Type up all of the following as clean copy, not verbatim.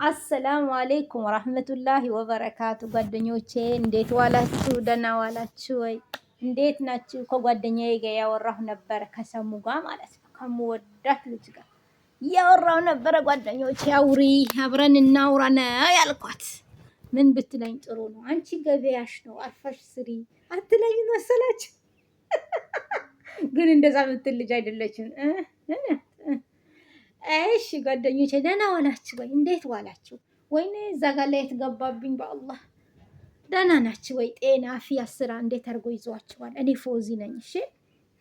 አሰላሙ አሌይኩም ወራህመቱላሂ ወበረካቱ። ጓደኞቼ እንዴት ዋላችሁ? ደህና ዋላችሁ ወይ? እንዴት ናችሁ? ከጓደኛዬ ጋር ያወራሁ ነበረ፣ ከሰሙ ጋር ማለት ነው። ከምወዳት ልጅ ጋር ያወራሁ ነበረ። ጓደኞቼ አውሪ፣ አብረን እናውራ ነው ያልኳት። ምን ብትለኝ ጥሩ ነው? አንቺ ገበያሽ ነው አርፈሽ ስሪ አትለኝ መሰላችሁ? ግን እንደዛ ምትል ልጅ አይደለችም። እሺ ጓደኞቼ ደህና ዋላችሁ ወይ? እንዴት ዋላችሁ? ወይኔ እዛ ጋር ላይ የተገባብኝ በአላህ ደህና ናችሁ ወይ? ጤና አፍያ ስራ እንዴት አድርጎ ይዟችኋል? እኔ ፎዚ ነኝ። እሺ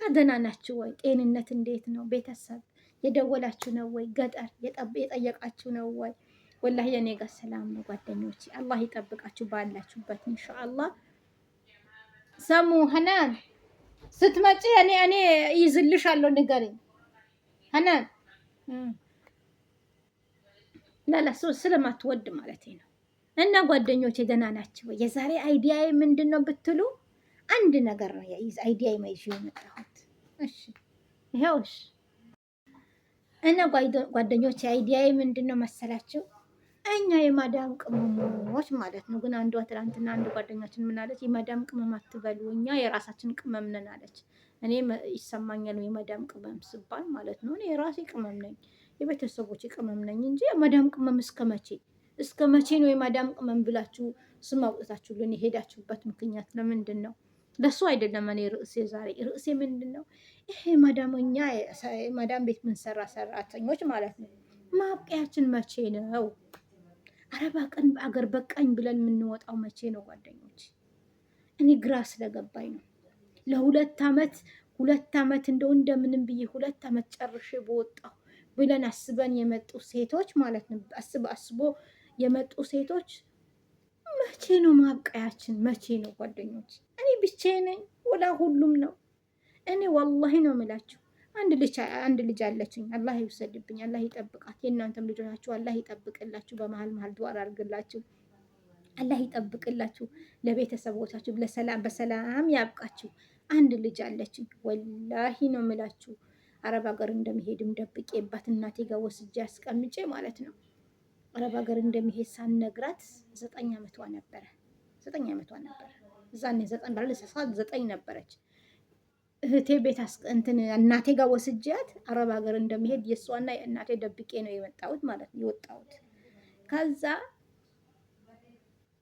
ደህና ናችሁ ወይ? ጤንነት እንዴት ነው? ቤተሰብ የደወላችሁ ነው ወይ? ገጠር የጠየቃችሁ ነው ወይ? ወላሂ የኔ ጋር ሰላም ነው ጓደኞቼ። አላህ ይጠብቃችሁ ባላችሁበት ኢንሻአላህ። ሰሙ ሀናን ስትመጪ እኔ ይዝልሻለሁ፣ ንገሪኝ ሀናን ለለሱ ስለማትወድ ማለት ነው። እና ጓደኞቼ ደህና ናችሁ ወይ? የዛሬ አይዲያዬ ምንድን ነው ብትሉ አንድ ነገር ነው አይዲያዬ ማይሽ የመጣሁት። እሺ ይኸውሽ። እና ጓደኞቼ አይዲያዬ ምንድን ነው መሰላችሁ? እኛ የማዳም ቅመሞች ማለት ነው። ግን አንዷ ትናንትና አንድ ጓደኛችን ምን አለች? የማዳም ቅመም አትበሉ፣ እኛ የራሳችን ቅመም ነን አለች። እኔ ይሰማኛል የማዳም ቅመም ስባል ማለት ነው። እኔ የራሴ ቅመም ነኝ፣ የቤተሰቦች ቅመም ነኝ እንጂ የማዳም ቅመም እስከ መቼ ነው የማዳም ቅመም ብላችሁ ስም አውጥታችሁልን የሄዳችሁበት ምክንያት ለምንድን ነው? ለሱ አይደለም እኔ ርዕሴ ምንድን ነው? ይሄ ማዳምኛ ማዳም ቤት ምንሰራ ሰራተኞች ማለት ነው ማብቂያችን መቼ ነው? አረባ ቀን አገር በቃኝ ብለን የምንወጣው መቼ ነው ጓደኞች? እኔ ግራ ስለገባኝ ነው። ለሁለት ዓመት እንደምንም ብዬ 2 ዓመት ጨርሼ በወጣው ብለን አስበን የመጡ ሴቶች ማለት ነው። አስቦ የመጡ ሴቶች መቼ ነው ማብቀያችን? መቼ ነው ጓደኞች? እኔ ብቻዬን ነኝ ወላ ሁሉም ነው? እኔ ወላሂ ነው የምላችሁ። አንድ ልጅ አለችኝ። አላህ ይውሰድብኝ፣ አላህ ይጠብቃት። የእናንተም ልጆቻችሁ አላህ ይጠብቅላችሁ። በመሀል ዱዓ አድርግላችሁ። አላህ ይጠብቅላችሁ። ለቤተሰቦቻችሁ በሰላም ያብቃችሁ። አንድ ልጅ አለችኝ። ወላሂ ነው የምላችሁ። አረብ ሀገር እንደሚሄድም ደብቄባት እናቴ ጋር ወስጄ አስቀምጬ ማለት ነው። አረብ ሀገር እንደሚሄድ ሳንነግራት 9 ዓመቷ ነበረ። እዛኔ 9 ነበረች። እህቴ ቤት እናቴ ጋር ወስጃት አረብ ሀገር እንደሚሄድ የእሷና የእናቴ ደብቄ ነው የመጣሁት ማለት ነው የወጣሁት። ከዛ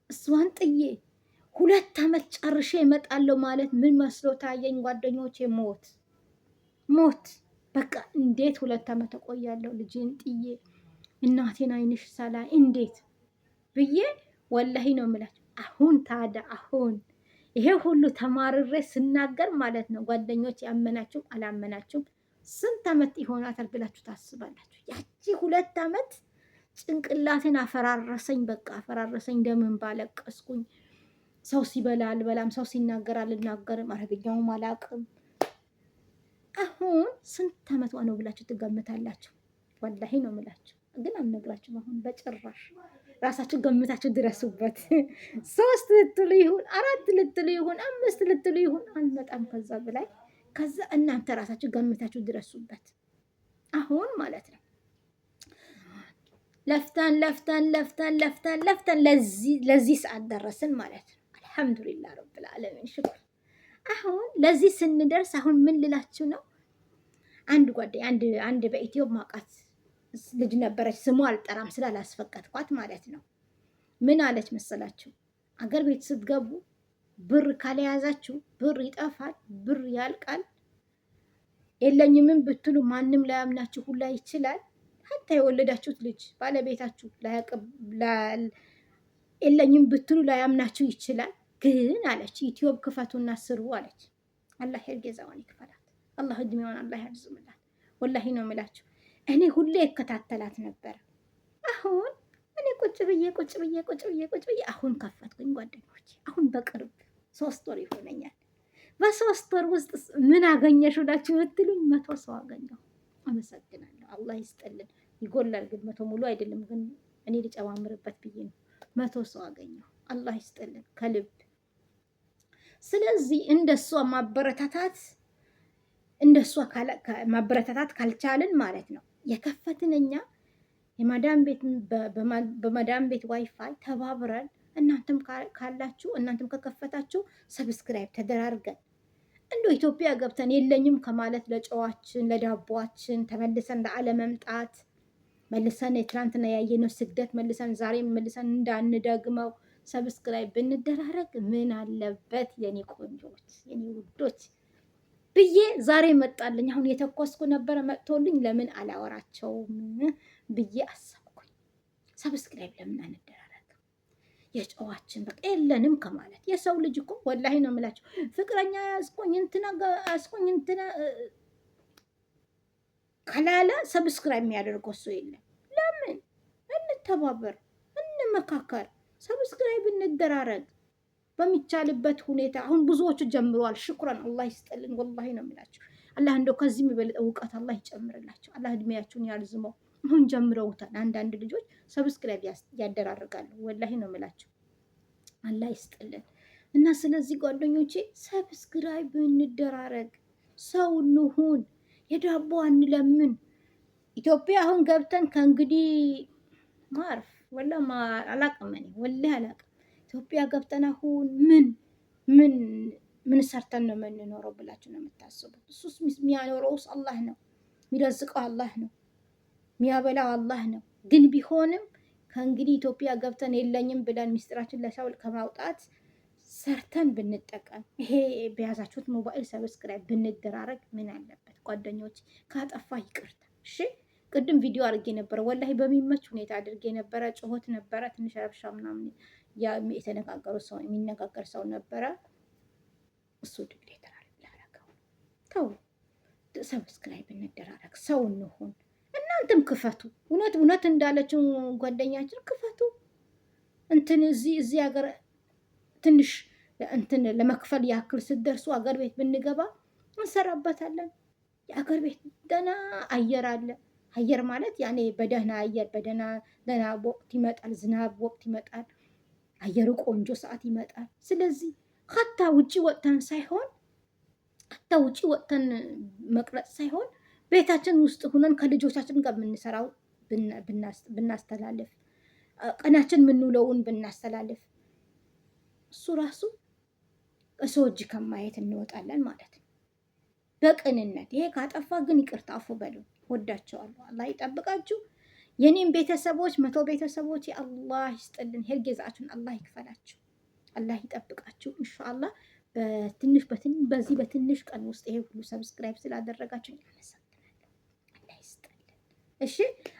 እሷን ጥዬ 2 ዓመት ጨርሼ እመጣለሁ ማለት ምን መስሎ ታየኝ ጓደኞቼ? ሞት በቃ። እንዴት 2 ዓመት እቆያለሁ ልጄን ጥዬ? እናቴን አይንሽ ሳላይ እንዴት ብዬ ወላሂ ነው የምላችሁ። አሁን ይሄ ሁሉ ተማርሬ ስናገር ማለት ነው ጓደኞች፣ ያመናችሁም አላመናችሁም ስንት ዓመት ይሆናታል ብላችሁ ታስባላችሁ? ያቺ 2 ዓመት ጭንቅላቴን አፈራረሰኝ። በቃ አፈራረሰኝ። እንደምን ባለቀስኩኝ። ሰው ሲበላ አልበላም፣ ሰው ሲናገር አልናገርም፣ አረብኛውም አላውቅም። አሁን ስንት ዓመቷ ነው ብላችሁ ትገምታላችሁ? ወላሂ ነው የምላችሁ፣ ግን አልነግራችሁም። አሁን በጭራሽ ራሳችሁ ገምታችሁ ድረሱበት። 3 ልትሉ ይሁን 4 ልትሉ ይሁን 5 ልትሉ ይሁን አልመጣም ከዛ በላይ። ከዛ እናንተ ራሳችሁ ገምታችሁ ድረሱበት። አሁን ማለት ነው ለፍተን ለዚህ ሰዓት ደረስን ማለት ነው። አልሐምዱሊላህ ረብል ዓለሚን ሽኩር። አሁን ለዚህ ስንደርስ አሁን ምን ልላችሁ ነው? አንድ በኢትዮ ማውቃት ልጅ ነበረች። ስሙ አልጠራም ስላላስፈቀድኳት ማለት ነው። ምን አለች መሰላችሁ? አገር ቤት ስትገቡ ብር ካልያዛችሁ ብር ይጠፋል፣ ብር ያልቃል። የለኝምን ብትሉ ማንም ላያምናችሁ ሁላ ይችላል። ሀታ የወለዳችሁት ልጅ ባለቤታችሁ የለኝም ብትሉ ላያምናችሁ ይችላል። ግን አለች ዩቲዩብ ክፈቱና ስሩ አለች። አላህ የርጌዛዋን ይክፈላት። አላህ እድሜዋን አላህ ያርዝምላት። ወላሂ ነው የምላችሁ። እኔ ሁሌ እከታተላት ነበር። አሁን እኔ ቁጭ ብዬ አሁን ከፈትኩኝ ጓደኞች። አሁን በቅርብ 3 ወር ይሆነኛል። በ3 ወር ውስጥ ምን አገኘሽ ብላችሁ ብትሉኝ 100 ሰው አገኘሁ። አመሰግናለሁ። አላህ ይስጥልን። ይጎላል ግን 100 ሙሉ አይደለም፣ ግን እኔ ልጨማምርበት ብዬ ነው። 100 ሰው አገኘሁ። አላህ ይስጥልን ከልብ። ስለዚህ እንደሷ ማበረታታት ካልቻልን ማለት ነው የከፈትን እኛ የማዳም ቤት በማዳም ቤት ዋይፋይ ተባብረን እናንተም ካላችሁ እናንተም ከከፈታችሁ ሰብስክራይብ ተደራርገን እንዶ ኢትዮጵያ ገብተን የለኝም ከማለት ለጨዋችን ለዳቦችን ተመልሰን ለአለመምጣት መልሰን የትናንትና ያየነው ስግደት መልሰን ዛሬም መልሰን እንዳንደግመው ሰብስክራይብ ብንደራረግ ምን አለበት የኔ ቆንጆች የኔ ውዶች ብዬ ዛሬ መጣልኝ። አሁን የተኮስኩ ነበረ መጥቶልኝ ለምን አላወራቸውም ብዬ አሰብኩኝ። ሰብስክራይብ ለምን አንደራረግ? የጨዋችን በቃ የለንም ከማለት የሰው ልጅ እኮ ወላሂ ነው የምላቸው ፍቅረኛ ያስቆኝ እንትና ካላለ ሰብስክራይብ የሚያደርገው እሱ የለም። ለምን እንተባበር፣ እንመካከር፣ ሰብስክራይብ እንደራረግ በሚቻልበት ሁኔታ። አሁን ብዙዎቹ ጀምረዋል። ሽኩረን አላህ ይስጥልን። ወላሂ ነው የምላቸው አላህ እንደው ከዚህ የሚበልጥ እውቀት አላህ ይጨምርላቸው። አላህ እድሜያችሁን ያርዝመው። አሁን ጀምረውታል። አንዳንድ ልጆች ሰብስክራይብ ያደራርጋሉ። ወላሂ ነው የምላቸው አላህ ይስጥልን። እና ስለዚህ ጓደኞቼ ሰብስክራይብ እንደራረግ፣ ሰው እንሁን፣ የዳቦ አንለምን። ኢትዮጵያ አሁን ገብተን ከእንግዲህ ማርፍ ወላ አላቅም እኔ ወላሂ አላቅም። ኢትዮጵያ ገብተን አሁን ምን ሰርተን ነው የምንኖረው ብላችሁ ነው የምታስቡት? እሱስ የሚያኖረውስ አላህ ነው፣ የሚረዝቀው አላህ ነው፣ የሚያበላው አላህ ነው። ግን ቢሆንም ከእንግዲህ ኢትዮጵያ ገብተን የለኝም ብለን ሚስጥራችን ለሰው ከማውጣት ሰርተን ብንጠቀም፣ ይሄ በያዛችሁት ሞባይል ሰብስክራይብ ብንደራረግ ምን አለበት ጓደኞች? ካጠፋ ይቅርታ እሺ። ቅድም ቪዲዮ አድርጌ ነበረ፣ ወላሂ በሚመች ሁኔታ አድርጌ ነበረ። ጩኸት ነበረ፣ ትንሽ ረብሻ ምናምን የተነጋገሩ ሰው የሚነጋገር ሰው ነበረ። እሱ ድግሌ ላረገው ተው። ሰብስክራይብ እንደራረግ፣ ሰው እንሆን። እናንተም ክፈቱ። እውነት እንዳለችው ጓደኛችን ክፈቱ። እንትን እዚህ ሀገር ትንሽ እንትን ለመክፈል ያክል ስትደርሱ አገር ቤት ብንገባ እንሰራበታለን። የአገር ቤት ደህና አየር አለ። አየር ማለት ያኔ በደህና አየር ደህና ወቅት ይመጣል። ዝናብ ወቅት ይመጣል። አየሩ ቆንጆ ሰዓት ይመጣል። ስለዚህ ሀታ ውጪ ወጥተን መቅረጽ ሳይሆን ቤታችን ውስጥ ሁነን ከልጆቻችን ጋር የምንሰራው ብናስተላልፍ፣ ቀናችን የምንውለውን ብናስተላልፍ እሱ ራሱ ከሰው እጅ ከማየት እንወጣለን ማለት ነው። በቅንነት ይሄ ካጠፋ ግን ይቅርታ አፉ በሉ። ወዳቸዋለሁ። አላህ ይጠብቃችሁ። የኔም ቤተሰቦች 100 ቤተሰቦች አላህ ይስጥልን። ሄርጌዛችሁን አላህ ይክፈላችሁ። አላህ ይጠብቃችሁ። ኢንሻአላህ በዚህ በትንሽ ቀን ውስጥ ይሄ ሁሉ ሰብስክራይብ ስላደረጋችሁ አመሰግናለሁ። አላህ ይስጥልን። እሺ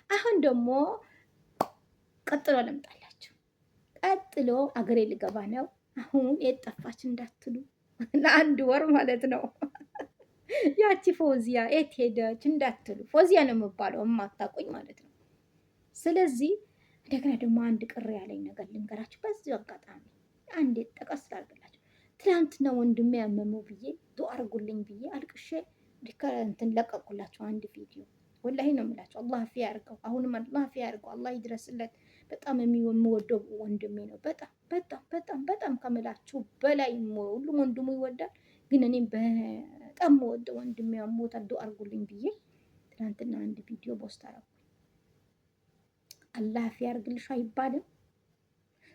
አሁን ደግሞ ቀጥሎ ልምጣላችሁ። ቀጥሎ አገሬ ልገባ ነው። አሁን የት ጠፋች እንዳትሉ ለአንድ ወር ማለት ነው። ያቺ ፎዚያ የት ሄደች እንዳትሉ፣ ፎዚያ ነው የምባለው የማታውቁኝ ማለት ነው። ስለዚህ እንደገና ደግሞ አንድ ቅር ያለኝ ነገር ልንገራችሁ። በዚህ አጋጣሚ አንዴ ጠቀስ ላድርግላችሁ። ትናንትና ወንድሜ ያመመው ብዬ ዱአ አድርጉልኝ ብዬ አልቅሼ እንትን ለቀቁላችሁ አንድ ቪዲዮ። ወላሂ ነው የምላችሁ። አላህ አፊያ ያርገው። አሁንም አላህ አፊያ ያርገው። አላህ ይድረስለት። በጣም የምወደው ወንድሜ ነው። በጣም ከምላችሁ በላይ ሁሉም ወንድሙ ይወዳል። ግን እኔም በጣም የምወደው ወንድሜ ሞታል። ዱአ አድርጉልኝ ብዬ ትናንትና አንድ ቪዲዮ ፖስት አደረኩ። አላህ አፊያ ያርግልሽ አይባልም?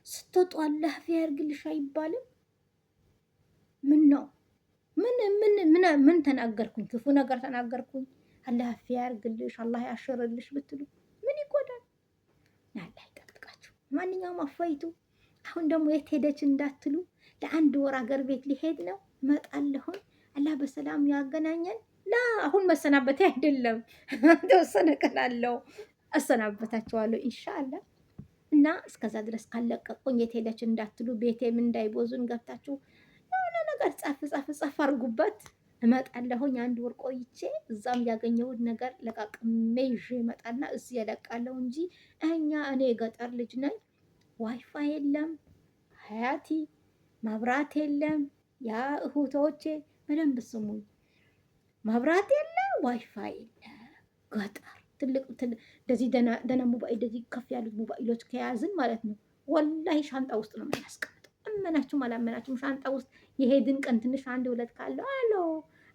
ስትወጡ አላህ አፊያ ያርግልሽ አይባልም? ምን ነው ምን ተናገርኩኝ? ክፉ ነገር ተናገርኩኝ? አላህ አፊያ ያርግልሽ አላህ ያሽርልሽ ብትሉ ምን ይጎዳል? አላህ ይጠብቃችሁ። ማንኛውም አፋይቱ። አሁን ደግሞ የት ሄደች እንዳትሉ፣ ለአንድ ወር አገር ቤት ሊሄድ ነው። እመጣለሁኝ። አላህ በሰላም ያገናኘን። አሁን መሰናበቴ አይደለም፣ ተወሰነ ቀን አለው። አሰናበታችኋለሁ ኢንሻአላህ። እና እስከዛ ድረስ ካለቀቁኝ የት ሄደች እንዳትሉ፣ ቤቴም እንዳይቦዙን ገብታችሁ የሆነ ነገር ጻፍ አድርጉበት። እመጣለሁኝ አንድ ወር ቆይቼ እዛም ያገኘሁት ነገር ለቃቅሜ ይዤ እመጣና እዚህ ያለቃለሁ እንጂ እኔ የገጠር ልጅ ነኝ። ዋይፋይ የለም ሀያቲ፣ መብራት የለም። ያ እህቶቼ በደንብ ስሙኝ፣ መብራት የለም፣ ዋይፋይ የለም። ገጠር ትልቅ እንደዚህ ደህና ሞባይል እንደዚህ ከፍ ያሉት ሞባይሎች ከያዝን ማለት ነው ወላሂ ሻንጣ ውስጥ ነው የምናስቀምጠው። እመናችሁም አላመናችሁም ሻንጣ ውስጥ የሄድን ቀን ትንሽ 1-2 ካለው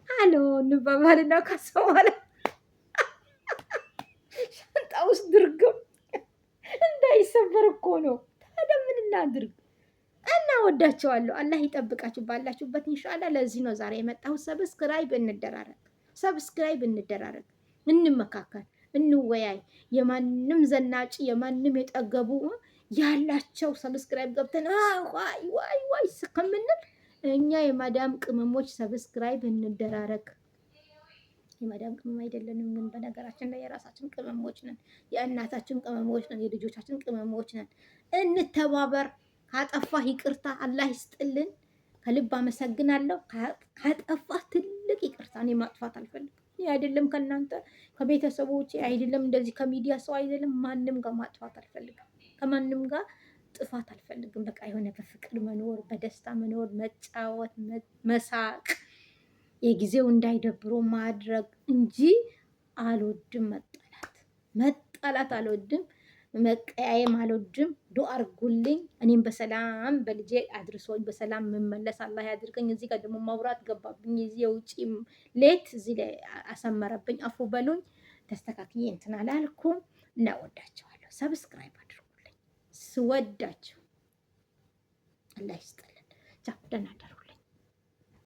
አሎ እንባባልና ከሰው ማለት ሻንጣ ውስጥ ድርግም እንዳይሰበር እኮ ነው። ታዲያ ምን እናድርግ? እና ወዳቸዋለሁ። አላህ ይጠብቃችሁ ባላችሁበት ኢንሻአላህ። ለዚህ ነው ዛሬ የመጣሁት። ሰብስክራይብ እንደራረግ፣ ሰብስክራይብ እንደራረግ፣ እንመካከል፣ እንወያይ። የማንም ዘናጭ የማንም የጠገቡ ያላቸው ሰብስክራይብ ገብተን ዋይ ዋይ ዋይ ከምንል እኛ የማዳም ቅመሞች ሰብስክራይብ እንደራረግ። የማዳም ቅመም አይደለንም፣ ግን በነገራችን ላይ የራሳችን ቅመሞች ነን። የእናታችን ቅመሞች ነን። የልጆቻችን ቅመሞች ነን። እንተባበር። ካጠፋህ ይቅርታ አላህ ይስጥልን። ከልብ አመሰግናለሁ። ካጠፋህ ትልቅ ይቅርታ። እኔ ማጥፋት አልፈልግም። እኔ አይደለም ከእናንተ ከቤተሰቦቼ አይደለም እንደዚህ ከሚዲያ ሰው አይደለም ማንም ጋር ማጥፋት አልፈልግም። ከማንም ጋር ጥፋት አልፈልግም። በቃ የሆነ በፍቅር መኖር፣ በደስታ መኖር፣ መጫወት፣ መሳቅ፣ የጊዜው እንዳይደብሮ ማድረግ እንጂ አልወድም። መጣላት አልወድም። መቀያየም አልወድም። ዱአ አድርጉልኝ። እኔም በሰላም በልጄ አድርሶኝ በሰላም መመለስ አላህ ያድርገኝ። እዚህ ጋር ደግሞ መብራት ገባብኝ። እዚህ የውጪ ሌት እዚህ ላይ አሰመረብኝ። አፉ በሉኝ። ተስተካክዬ እንትን አላልኩም። እናወዳቸዋለሁ። ሰብስክራይብ አድርጉልኝ። ስወዳቸው አላህ ይስጥልን። ቻው፣ ደህና ደሩ።